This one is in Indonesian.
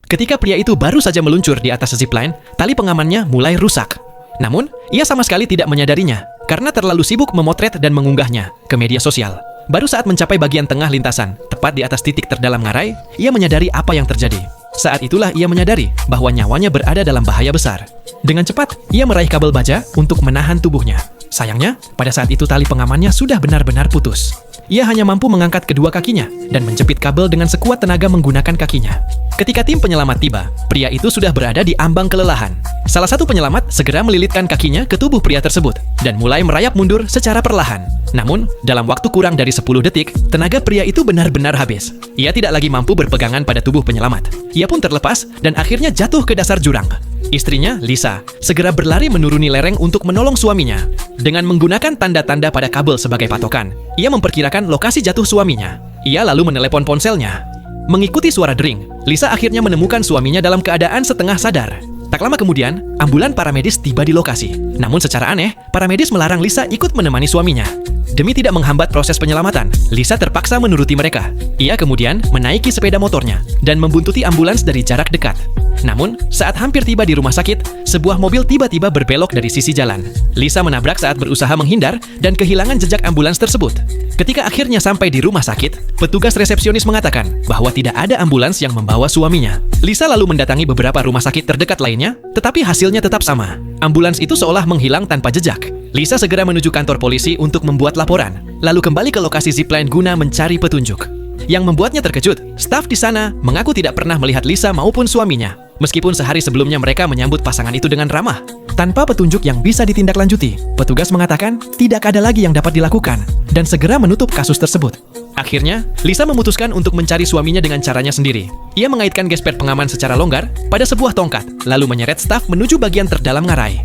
Ketika pria itu baru saja meluncur di atas zipline, tali pengamannya mulai rusak. Namun, ia sama sekali tidak menyadarinya karena terlalu sibuk memotret dan mengunggahnya ke media sosial. Baru saat mencapai bagian tengah lintasan, tepat di atas titik terdalam ngarai, ia menyadari apa yang terjadi. Saat itulah ia menyadari bahwa nyawanya berada dalam bahaya besar. Dengan cepat, ia meraih kabel baja untuk menahan tubuhnya. Sayangnya, pada saat itu tali pengamannya sudah benar-benar putus. Ia hanya mampu mengangkat kedua kakinya dan menjepit kabel dengan sekuat tenaga menggunakan kakinya. Ketika tim penyelamat tiba, pria itu sudah berada di ambang kelelahan. Salah satu penyelamat segera melilitkan kakinya ke tubuh pria tersebut dan mulai merayap mundur secara perlahan. Namun, dalam waktu kurang dari 10 detik, tenaga pria itu benar-benar habis. Ia tidak lagi mampu berpegangan pada tubuh penyelamat. Ia pun terlepas dan akhirnya jatuh ke dasar jurang. Istrinya, Lisa, segera berlari menuruni lereng untuk menolong suaminya. Dengan menggunakan tanda-tanda pada kabel sebagai patokan, ia memperkirakan lokasi jatuh suaminya. Ia lalu menelepon ponselnya. Mengikuti suara dering, Lisa akhirnya menemukan suaminya dalam keadaan setengah sadar. Tak lama kemudian, ambulan paramedis tiba di lokasi. Namun secara aneh, paramedis melarang Lisa ikut menemani suaminya. Demi tidak menghambat proses penyelamatan, Lisa terpaksa menuruti mereka. Ia kemudian menaiki sepeda motornya dan membuntuti ambulans dari jarak dekat. Namun, saat hampir tiba di rumah sakit, sebuah mobil tiba-tiba berbelok dari sisi jalan. Lisa menabrak saat berusaha menghindar dan kehilangan jejak ambulans tersebut. Ketika akhirnya sampai di rumah sakit, petugas resepsionis mengatakan bahwa tidak ada ambulans yang membawa suaminya. Lisa lalu mendatangi beberapa rumah sakit terdekat lainnya, tetapi hasilnya tetap sama. Ambulans itu seolah menghilang tanpa jejak. Lisa segera menuju kantor polisi untuk membuat laporan, lalu kembali ke lokasi zipline guna mencari petunjuk. Yang membuatnya terkejut, staf di sana mengaku tidak pernah melihat Lisa maupun suaminya, meskipun sehari sebelumnya mereka menyambut pasangan itu dengan ramah. Tanpa petunjuk yang bisa ditindaklanjuti, petugas mengatakan tidak ada lagi yang dapat dilakukan dan segera menutup kasus tersebut. Akhirnya, Lisa memutuskan untuk mencari suaminya dengan caranya sendiri. Ia mengaitkan gesper pengaman secara longgar pada sebuah tongkat, lalu menyeret staf menuju bagian terdalam ngarai.